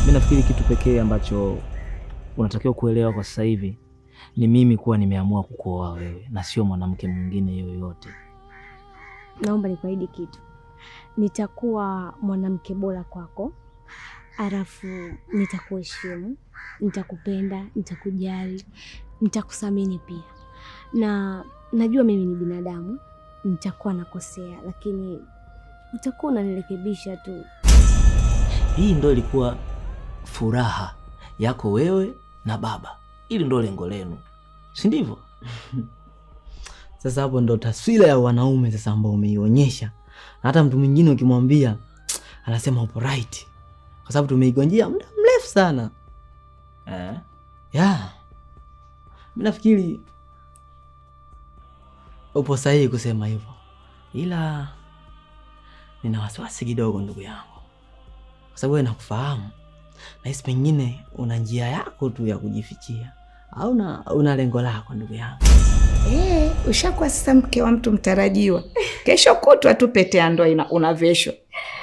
Mimi nafikiri kitu pekee ambacho unatakiwa kuelewa kwa sasa hivi ni mimi kuwa nimeamua kukuoa wewe na sio mwanamke mwingine yoyote. Naomba nikuahidi kitu. Nitakuwa mwanamke bora kwako. Alafu nitakuheshimu, nitakupenda, nitakujali, nitakusamini pia. Na najua mimi ni binadamu, nitakuwa nakosea, lakini utakuwa unanirekebisha tu. Hii ndio ilikuwa furaha yako wewe na baba. Hili ndio lengo lenu, si ndivyo? Sasa hapo ndo taswira ya wanaume sasa ambao umeionyesha. Na hata mtu mwingine ukimwambia anasema upo right. Kwa sababu tumeigonjea muda mrefu sana. Yeah. Mimi nafikiri upo sahihi kusema hivyo. Ila nina wasiwasi kidogo ndugu yangu. Kwa sababu wewe nakufahamu. Na hisi pengine una njia yako tu ya kujifichia. Au una lengo lako ndugu yangu. Ushakuwa sasa mke wa mtu mtarajiwa. Kesho kutwa tu pete ya ndoa unaveshwa.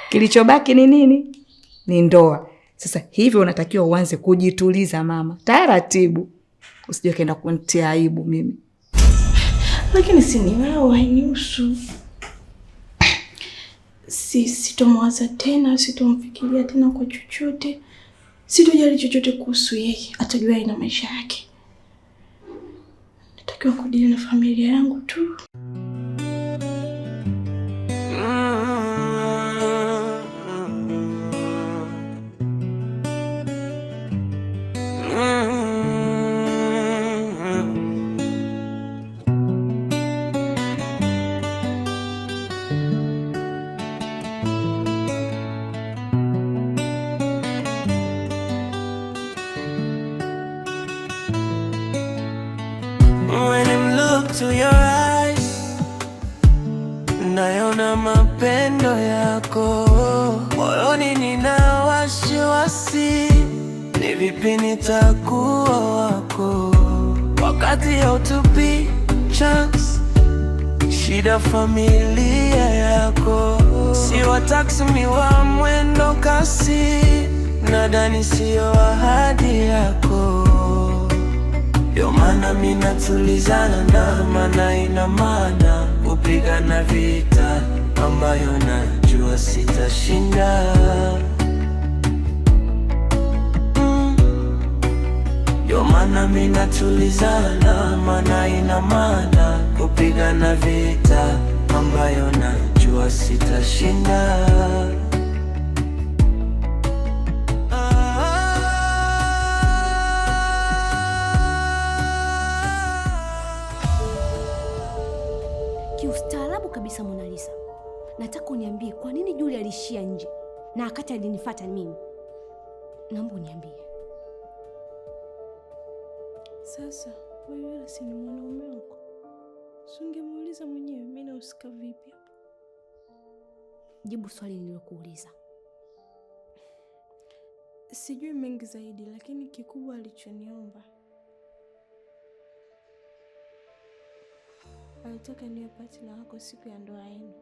Kilichobaki ni nini? Ni ndoa. Sasa hivyo unatakiwa uanze kujituliza mama. Taratibu. Usije kaenda kunitia aibu mimi. Lakini si ni wewe hainihusu. Sitomwaza tena, sitomfikiria tena kwa chochote. Sitojali chochote kuhusu yeye. Atajua ina maisha yake. Natakiwa kudili na familia yangu tu. To your eyes, naona mapendo yako moyoni, nina wasiwasi, ni vipi nitakuwa wako wakati hautupi chance. Shida familia yako, si wa taksi mi wa mwendo kasi, nadhani sio ahadi yako. Yo maana mimi natulizana na maana ina maana kupigana vita ambayo najua sitashinda. Yo maana mimi natulizana na maana ina maana kupigana vita ambayo najua sitashinda. Kiustaarabu kabisa Mona Lisa. Nataka uniambie kwa nini Julia alishia nje na wakati alinifuata mimi. Naomba uniambie. Sasa wewe si ni mwanaume wako. Usingemuuliza mwenyewe mimi nahusika vipi hapa? Jibu swali nililokuuliza. Sijui mengi zaidi, lakini kikubwa alichoniomba, alitaka niwe partner wako siku ya ndoa yenu.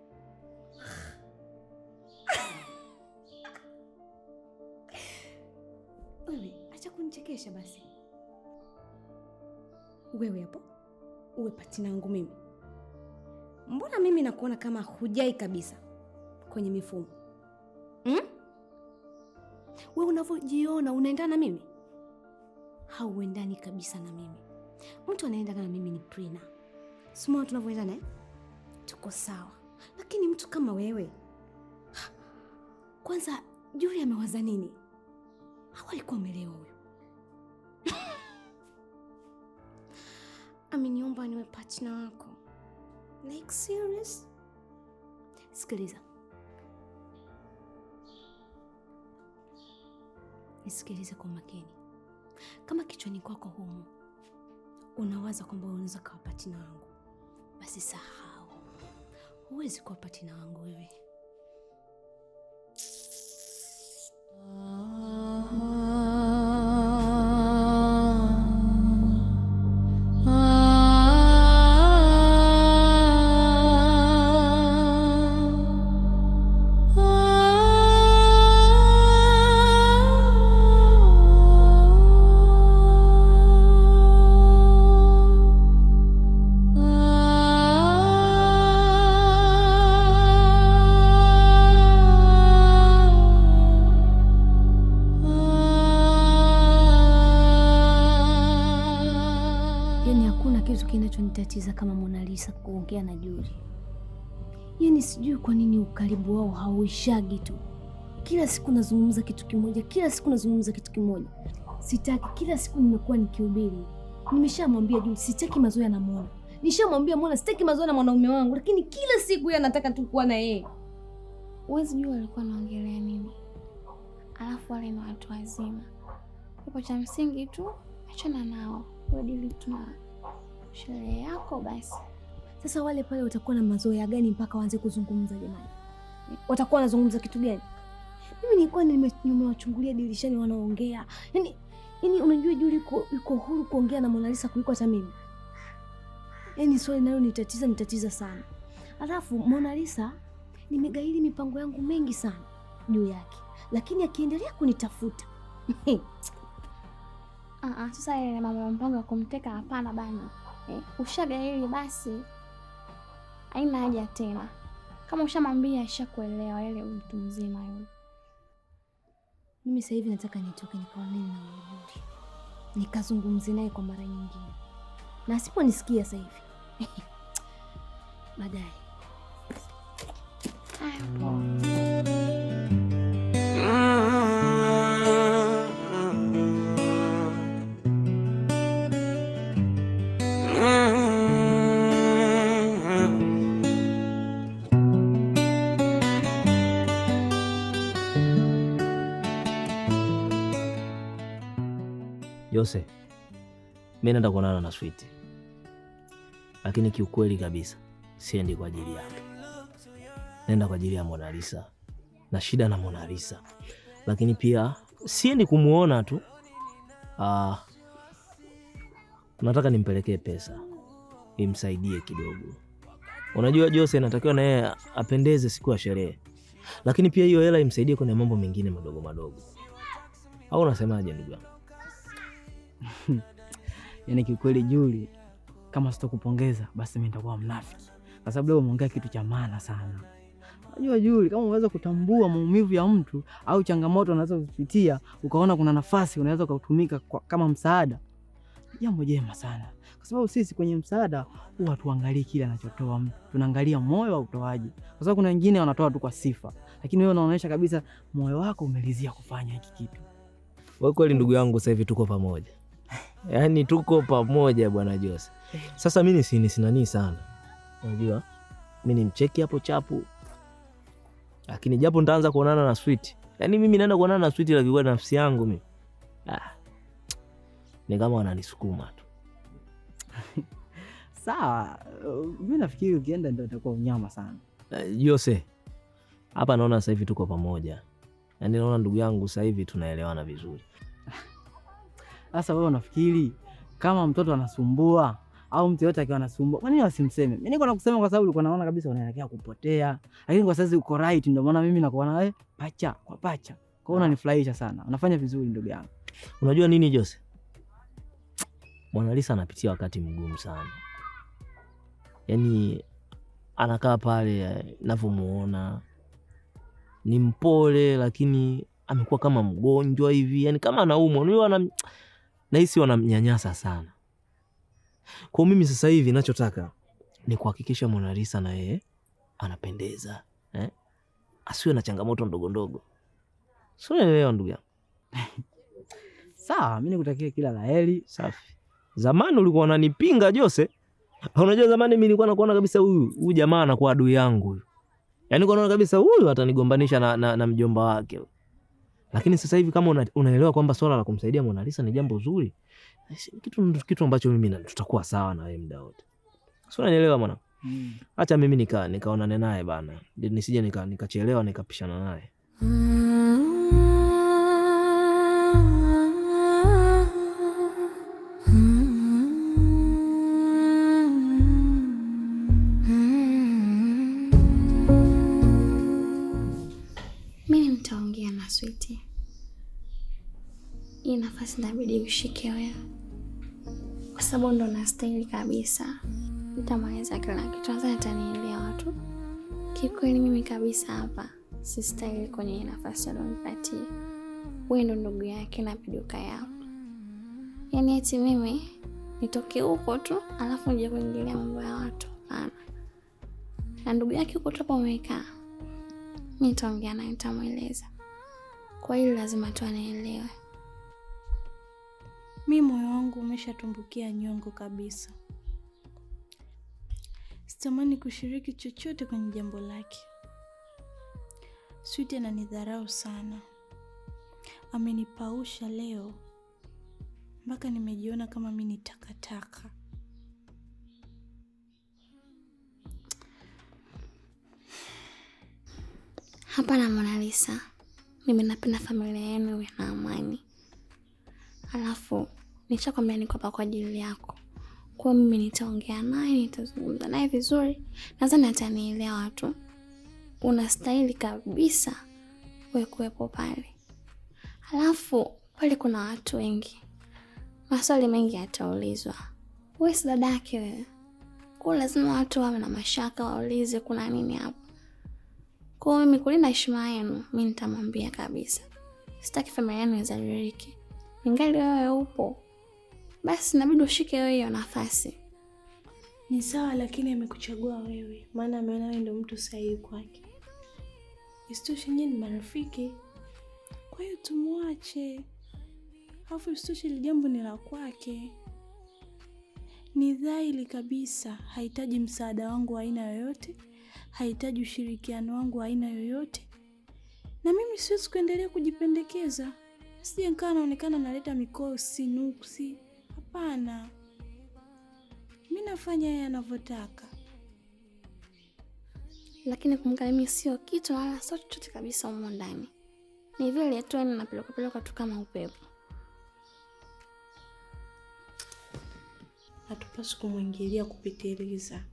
Wewe acha kunichekesha basi. Wewe hapo uwe partner wangu mimi. Mbona mimi nakuona kama hujai kabisa kwenye mifumo? Wewe unavyojiona unaendana na mimi? Hauendani kabisa na mimi. Mtu anaendana na mimi ni Prina. Sima tunavyoendana tuko sawa. Lakini mtu kama wewe, kwanza Julia amewaza nini? Hawalikuwa umelewa huyo. Ameniomba niwe partner wako. Like serious? Sikiliza. Nisikilize kwa makini. Kama kichwani kwako humu unawaza kwamba unaweza kuwa partner wangu, basi sahau. Huwezi kuwa partner wangu wewe. kinachonitatiza kama Mona Lisa kuongea na Juli. Yaani sijui kwa nini ukaribu wao hauishagi tu. Kila siku nazungumza kitu kimoja. Sitaki, kila siku nimekuwa nikihubiri. Nimeshamwambia Juli sitaki mazoea na Mona. Nishamwambia Mona sitaki mazoea na mwanaume wangu, lakini kila siku yeye anataka tu kuwa na yeye. Uwezi jua alikuwa anaongelea nini. Alafu wale ni watu wazima. Kwa cha msingi tu achana nao. Wadili tuna sherehe yako basi. Sasa wale pale watakuwa na mazoea gani mpaka waanze kuzungumza jamani? Watakuwa wanazungumza kitu gani? Mimi nilikuwa nimewachungulia dirishani wanaongea. Yaani unajua Juli yuko huru kuongea na Mona Lisa kuliko hata mimi. Yaani swali nalo nitatiza sana. Alafu Mona Lisa nimegaili mipango yangu mengi sana juu yake. Lakini akiendelea kunitafuta. Sasa ile mambo ya mpango ya kumteka hapana bana. Ushagaili basi. Haina haja tena. Kama ushamwambia ashakuelewa ile mtu mzima yule. Mimi sasa hivi nataka nitoke nikaonane na Juli. Nikazungumze naye kwa mara nyingine. Na asiponisikia sasa hivi. Baadaye. Jose, mimi naenda kuonana na Sweet. Lakini kiukweli kabisa siendi kwa ajili yake. Naenda kwa ajili ya Mona Lisa. Na shida na Mona Lisa. Lakini pia siendi kumuona tu. Nataka nimpelekee pesa. Imsaidie kidogo. Unajua Jose natakiwa na yeye apendeze siku ya sherehe. Lakini pia hiyo hela imsaidie kwenye mambo mengine madogo. Au unasemaje ndugu yangu? Yaani kiukweli Juli, kama sitokupongeza basi mimi nitakuwa mnafiki. Kwa sababu leo umeongea kitu cha maana sana. Unajua Juli, kama unaweza kutambua maumivu ya mtu au changamoto anazopitia, ukaona kuna nafasi unaweza kutumika kama msaada, jambo jema sana. Kwa sababu sisi kwenye msaada huwa tuangalie kile anachotoa mtu. Tunaangalia moyo wa utoaji. Kwa sababu kuna wengine wanatoa tu kwa sifa, lakini wewe unaonyesha kabisa moyo wako umelizia kufanya hiki kitu. Wewe kweli ndugu yangu, sasa hivi tuko pamoja. Yaani tuko pamoja bwana Jose. Sasa mimi sina nini sana. Unajua? Mimi ni mcheki hapo chapu. Lakini japo nitaanza kuonana na Sweet. Yaani mimi naenda kuonana na Sweet lakini kwa nafsi yangu mimi. Ni kama wananisukuma tu. Sawa, mimi nafikiri ukienda ndio itakuwa unyama sana. Jose. Hapa naona sasa hivi tuko pamoja. Yaani naona ndugu yangu sasa hivi tunaelewana vizuri. Sasa wewe unafikiri kama mtoto anasumbua au mtu yote akiwa anasumbua, kwa nini wasimseme? Mimi niko nakusema kwa sababu ulikuwa unaona kabisa unaelekea kupotea. Lakini kwa sasa uko right, ndio maana mimi nakuwa na wewe pacha kwa pacha. Kwa hiyo unanifurahisha sana. Unafanya vizuri ndugu yangu. Unajua nini Jose? Mona Lisa anapitia wakati mgumu sana. Yaani anakaa pale ninavyomuona ni mpole lakini amekuwa kama mgonjwa hivi, yani kama anaumwa. Unajua nahisi wanamnyanyasa sana. Kwa mimi sasa hivi ninachotaka ni kuhakikisha Mona Lisa na yeye anapendeza, asiwe na changamoto ndogo. Sio, unaelewa ndugu yangu? Sawa, mimi nikutakia kila laheri. Safi. Zamani ulikuwa unanipinga Jose. Unajua zamani mimi nilikuwa nakuona kabisa huyu jamaa anakuwa adui yangu huyu. Yaani naona kabisa huyu atanigombanisha na mjomba wake. Lakini sasa hivi kama unaelewa kwamba swala la kumsaidia Mona Lisa ni jambo zuri, kitu ambacho mimi tutakuwa sawa na wewe muda wote. Sio, unanielewa mwana? Acha mimi nikaonane naye bana. Nisije nikachelewa nikapishana naye. Mimi nitaongea na Sweet. Hii nafasi inabidi ushike wewe. Kwa sababu ndo nastahili kabisa. Nitamweleza kila kitu, hata atanielewa tu. Kikweli mimi kabisa hapa sistahili kwenye nafasi alonipatia. Wewe ndo ndugu yake na piduka yako. Yaani eti mimi nitoke huko tu alafu nije kuingilia mambo ya watu. Na ndugu yake huko tu hapo amekaa. Nitaongea naye, nitamweleza. Kwa hiyo lazima tu anielewe. Mi moyo wangu umeshatumbukia nyongo kabisa. Sitamani kushiriki chochote kwenye jambo lake. Sweety ananidharau sana. Amenipausha leo mpaka nimejiona kama mimi ni takataka. Hapana Mona Lisa, mimi napenda familia yenu iwe na amani. Alafu nishakwambia niko hapa kwa ajili yako. Kwa mimi nitaongea naye, nitazungumza naye vizuri. Nadhani atanielewa tu. Unastahili kabisa wewe kuwepo pale. Alafu pale kuna watu wengi. Maswali mengi yataulizwa. Wewe si dada yake wewe. Kwa lazima watu wawe na mashaka, waulize kuna nini hapo. Kwa mimi kulinda heshima yenu, mimi nitamwambia kabisa. Sitaki familia yenu izalilike. Ingali wewe upo, basi inabidi ushike wewe hiyo nafasi. Ni sawa, lakini amekuchagua wewe, maana ameona wewe ndio mtu sahihi kwake. Isitoshe nyinyi ni marafiki. Kwa hiyo tumwache. Alafu isitoshe ile jambo ni la kwake. Ni dhahiri kabisa hahitaji msaada wangu wa aina yoyote, hahitaji ushirikiano wangu wa aina yoyote. Na mimi siwezi kuendelea kujipendekeza. Sije nikawa naonekana naleta mikosi, nuksi. Hapana. Mimi nafanya yeye anavyotaka. Lakini kumbuka mimi sio kitu wala sio chochote kabisa humo ndani. Ni vile tu napeleka tu kama upepo. Hatupaswi kumwingilia kupitiliza.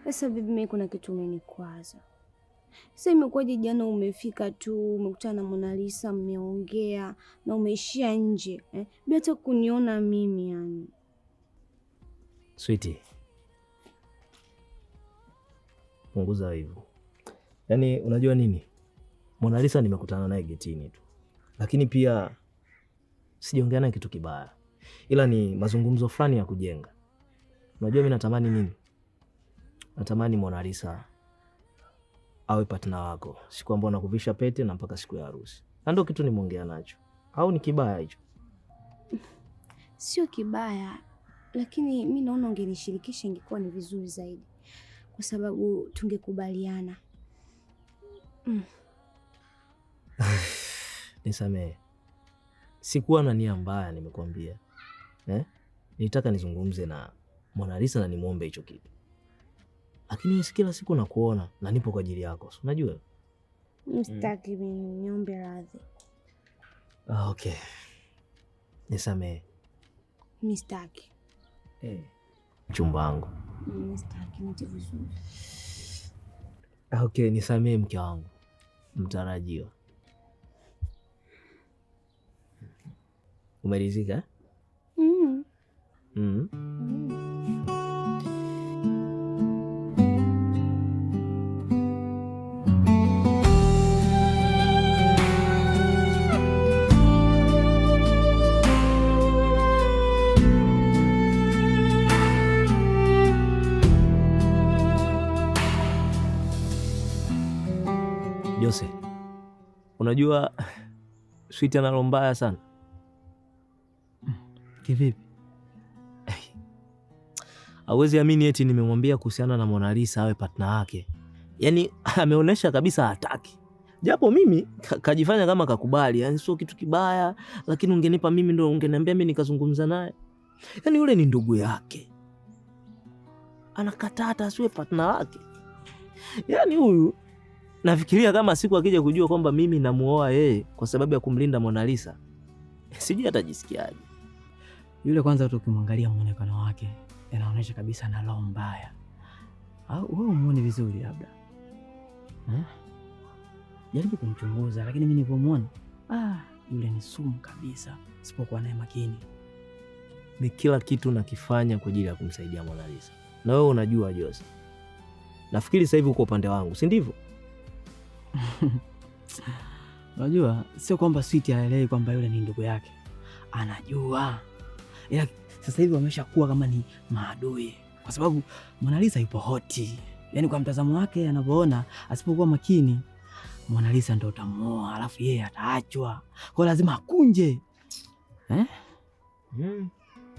Sasa bibi, mimi kuna kitu umenikwaza. Sasa imekuwaje jana umefika tu, umekutana na Mona Lisa, mmeongea na umeishia nje bila hata kuniona mimi yani. Sweety, punguza hivyo. Yaani unajua nini? Mona Lisa nimekutana naye getini tu. Lakini pia sijaongea naye kitu kibaya. Ila ni mazungumzo fulani ya kujenga. Unajua mimi natamani nini? Natamani Mona Lisa awe partner wako. Siku ambayo nakuvisha pete na mpaka siku ya harusi. Na ndio kitu nimeongea nacho. Au ni kibaya hicho? Sio kibaya, lakini mimi naona ungenishirikisha ingekuwa ni vizuri zaidi. Kwa sababu tungekubaliana. Nisamehe. Sikuwa na nia mbaya nimekwambia. Nilitaka nizungumze na Mona Lisa na nimuombe hicho kitu. Lakini kila siku nakuona na nipo kwa ajili yako. Unajua? Msitaki mimi niombe radhi. Okay. Nisamehe. Msitaki. Chumba wangu. Msitaki niti vizuri. Okay, nisamehe mke wangu. Mtarajiwa. Umeridhika? Jose, unajua Sweety analo mbaya sana. Kivipi? Hawezi amini eti nimemwambia kuhusiana na Mona Lisa awe partner wake. Yaani ameonesha kabisa hataki. Japo mimi kajifanya kama kakubali, yaani sio kitu kibaya, lakini ungenipa mimi ndio ungeniambia mimi nikazungumza naye. Yaani yule ni ndugu yake. Anakataa hata asiwe partner wake. Yaani huyu nafikiria kama siku akija kujua kwamba mimi namuoa yeye kwa sababu ya kumlinda Mona Lisa, sijui atajisikiaje. Yule kwanza tukimwangalia muonekano wake, anaonyesha kabisa ana roho mbaya. Au wewe umuone vizuri labda? Jaribu kumchunguza, lakini mimi nilipomuona, yule ni sumu kabisa, sipokuwa naye makini. ni kila kitu nakifanya kwa ajili ya kumsaidia Mona Lisa. Na wewe unajua Jose. Nafikiri sasa hivi uko upande wangu, si ndivyo? Unajua sio kwamba Sweety haelewi kwamba yule ni ndugu yake. Anajua. Ila sasa hivi wameshakuwa kama ni maadui. Kwa sababu Mona Lisa yupo hoti. Yaani kwa mtazamo wake anavyoona, asipokuwa makini Mona Lisa ndo utamuoa, alafu yeye ataachwa. Kwa lazima akunje.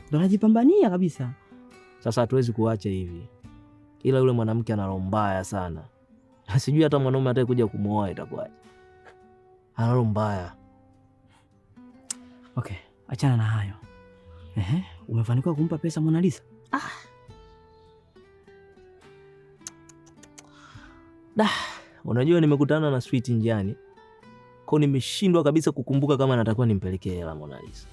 Ndo anajipambania kabisa. Sasa hatuwezi kuacha hivi. Ila yule mwanamke ana roho mbaya sana. Sijui hata mwanaume atakaye kuja kumuoa itakuwaje. Ana roho mbaya. Okay, achana na hayo. Umefanikiwa kumpa pesa Mona Lisa? Unajua nimekutana na Sweety njiani. Kwa nimeshindwa kabisa kukumbuka kama natakuwa nimpelekee hela Mona Lisa.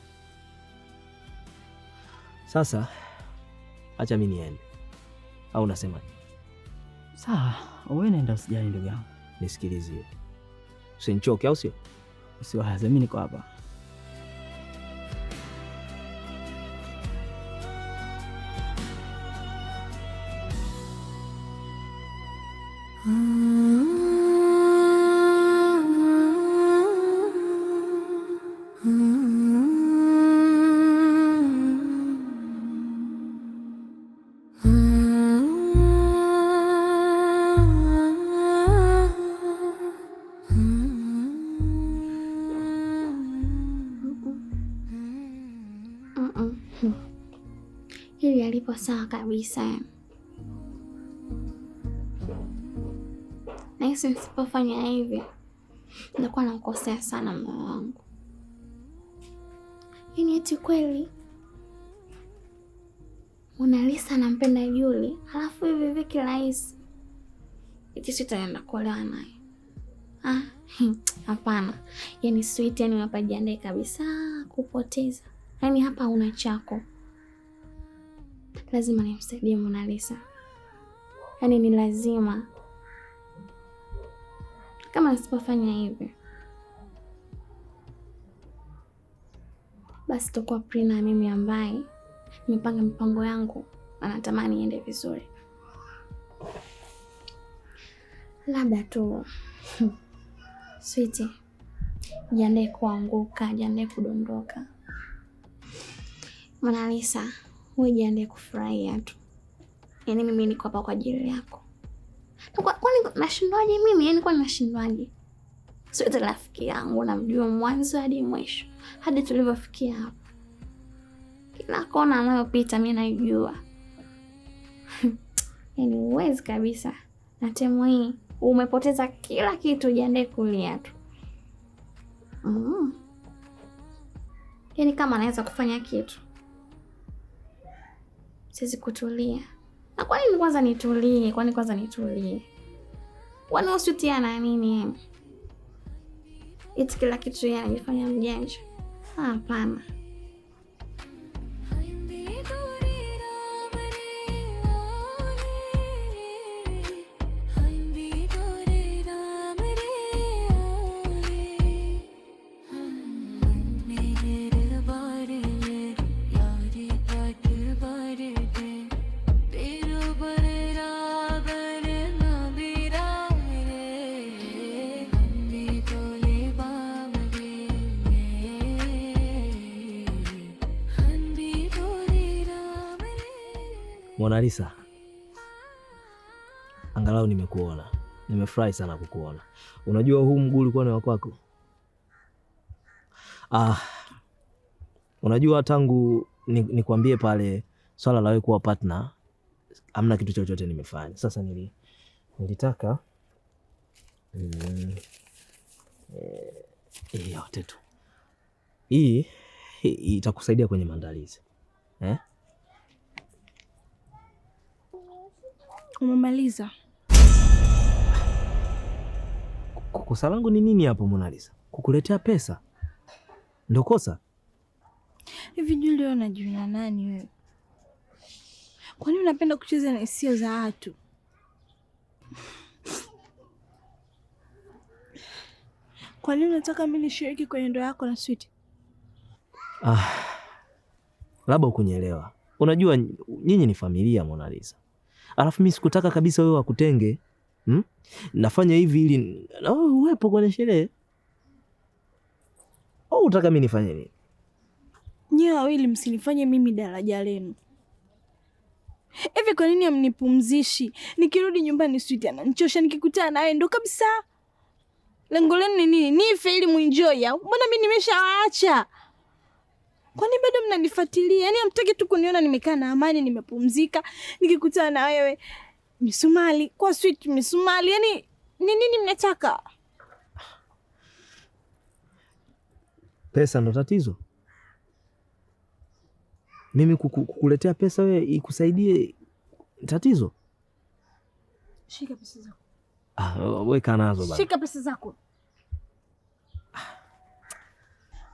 Sasa acha mimi niende. Au unasema? Sawa, wewe nenda, usijali ndugu yangu. Nisikilizie. Usinichoke au sio? Usiwaze, mimi niko hapa. Hili alipo sawa kabisa. Nahisi nisipofanya hivi nitakuwa nakosea sana mume wangu. Yaani eti kweli Mona Lisa anampenda Julie, alafu hivi kirahisi eti sitaenda kuolewa naye. Hapana. Yaani Sweety, yaani unapajiandae kabisa kupoteza. Yaani hapa una chako. Lazima nimsaidie Mona Lisa. Yaani ni lazima. Kama nisipofanya hivi, basi tutakuwa Prina na mimi ambaye nimepanga mipango yangu na natamani iende vizuri. Labda tu Sweety, jiandae kuanguka, jiandae kudondoka. Mona Lisa, wewe jiandae kufurahia tu. Yaani mimi niko hapa kwa ajili yako. Kwani nashindwaje mimi? Yaani kwani nashindwaje? Sweety rafiki yangu, namjua mwanzo hadi mwisho. Hadi tulivyofikia hapa. Kila kona anayopita mimi naijua. Yaani uwezi kabisa. Na temu hii umepoteza kila kitu, jiandae kulia tu. Yaani kama anaweza kufanya kitu, siwezi kutulia. Na kwa nini kwanza nitulie? Kwani Sweety ana nini? Eti kila kitu yeye anajifanya mjanja. Hapana. Mona Lisa, angalau nimekuona. Nimefurahi sana kukuona. Unajua huu mguu ulikuwa ni wa kwako. Unajua tangu nikwambie pale swala la wewe kuwa partner, hamna kitu chochote nimefanya. Sasa nilitaka yote tu. Hii itakusaidia kwenye maandalizi. Umemaliza? Kosa langu ni nini hapo Mona Lisa? Kukuletea pesa ndio kosa? Hivi Julie, unajiona nani wewe? Kwa nini unapenda kucheza na hisia za watu? Kwa nini unataka mimi nishiriki kwenye ndoa yako na Sweety? labda ukunielewa. Unajua nyinyi ni familia Mona Lisa. Alafu mimi sikutaka kabisa wewe wakutenge. Nafanya hivi ili na wewe uwepo kwenye sherehe. Au unataka mimi nifanye nini? Nyewe wawili msinifanye mimi daraja lenu. Hivi kwa nini amnipumzishi? Nikirudi nyumbani sweet ananichosha, nikikutana naye ndo kabisa. Lengo lenu ni nini? Nife ili muenjoy au? Mbona mimi nimeshawaacha? Kwani bado mnanifuatilia? Yaani hamtaki tu kuniona nimekaa na amani, nimepumzika. Nikikutana na wewe misumali, kwa sweet misumali. Yaani ni nini mnataka? Pesa ndo tatizo? Mimi kukuletea pesa wewe ikusaidie tatizo? Shika pesa zako. Weka nazo bana. Shika pesa zako.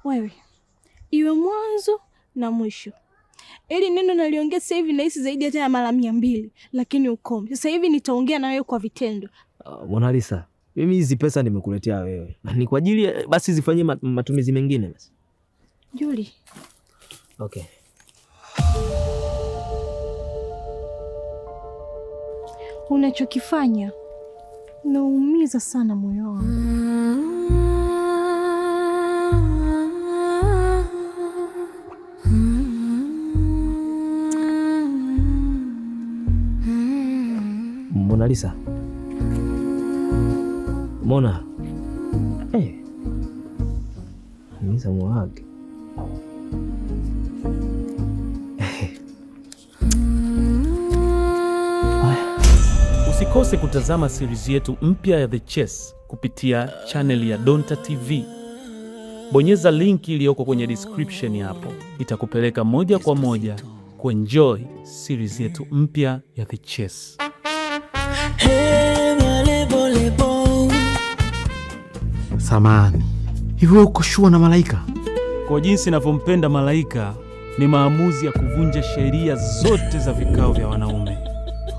Wewe, iwe mwanzo na mwisho. Ili neno naliongea sasa hivi nahisi zaidi hata ya mara 200, lakini ukome. Sasa hivi nitaongea na wewe kwa vitendo. Mona Lisa, mimi hizi pesa nimekuletea wewe. Ni kwa ajili basi zifanyie matumizi mengine basi. Julie. Okay. Unachokifanya naumiza sana moyo wangu. Mona Lisa. Mona. Misa mwage. Usikose kutazama series yetu mpya ya The Chess kupitia channel ya Donta TV. Bonyeza linki iliyoko kwenye description hapo. Itakupeleka moja kwa moja kuenjoy series yetu mpya ya The Chess. Samani, hivyo uko shua na Malaika? Kwa jinsi ninavyompenda Malaika, ni maamuzi ya kuvunja sheria zote za vikao vya wanaume.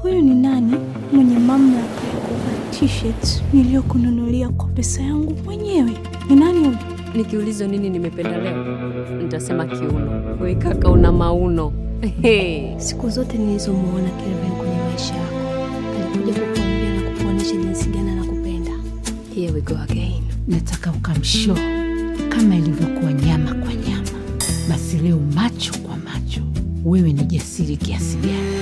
Huyu ni nani mwenye mamlaka ya kuvaa t-shirt niliyokununulia kwa pesa yangu mwenyewe? Ni nani huyu? Nikiulizwa nini nimependa leo, nitasema kiuno. Wewe kaka una mauno. Siku zote nilizomuona Kelvin kwenye maisha yako, alikuja kukuambia na kukuonyesha jinsi gani anakupenda. Here we go again. Nataka ukamshow kama ilivyokuwa nyama kwa nyama, basi leo macho kwa macho. Wewe ni jasiri kiasi gani?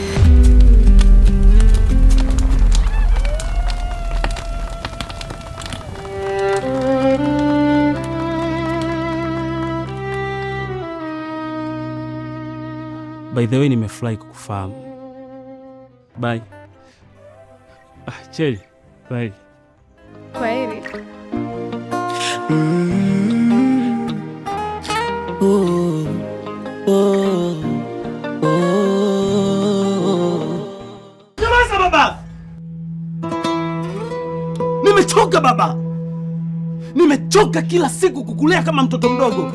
By the way, nimefurahi kukufahamu. Bye. Cheli. Bye. Kwaheri. Nyamaza baba! Nimechoka baba! Nimechoka kila siku kukulea kama mtoto mdogo.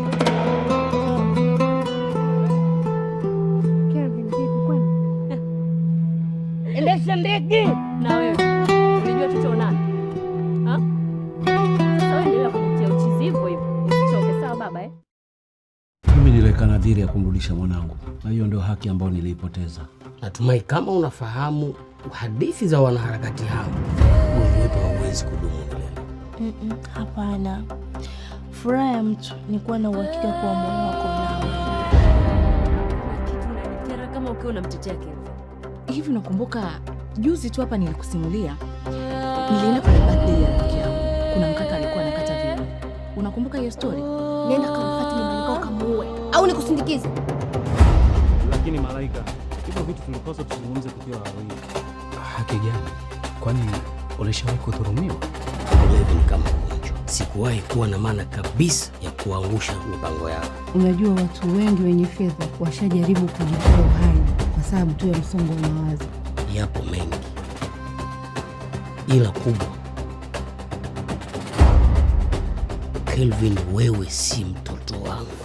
Endesha ndege na wewe. Unajua tutaonana. Sasa wewe endelea kujitia uchizivu hivyo. Usichoke sawa baba Mimi niliweka nadhiri ya kumrudisha mwanangu, na hiyo ndio haki ambayo niliipoteza. Natumai kama unafahamu hadithi za wanaharakati hao, mwili wetu hauwezi kudumu milele. Hapana. Furaha ya mtu ni kuwa na uhakika kwa moyo wako nao. Unanitera kama ukiwa unamtetea Kelvin. Hivi nakumbuka juzi tu hapa nilikusimulia. Nilienda kwa birthday ya rafiki yangu. Kuna mkaka alikuwa anakata vitu. Unakumbuka hiyo story? Nenda kamfuate Malaika ukamuue au nikusindikize. Lakini Malaika, hivyo vitu tulikosa tuzungumze tukiwa wawili. Haki gani? Kwani ulishawahi kudhulumiwa? Kelvin kama mgonjwa. Sikuwahi kuwa na maana kabisa ya kuangusha mipango yao. Unajua watu wengi wenye fedha washajaribu kujitoa uhai kwa sababu tu ya msongo wa mawazo. Yapo mengi, ila kubwa, Kelvin, wewe si mtoto wangu.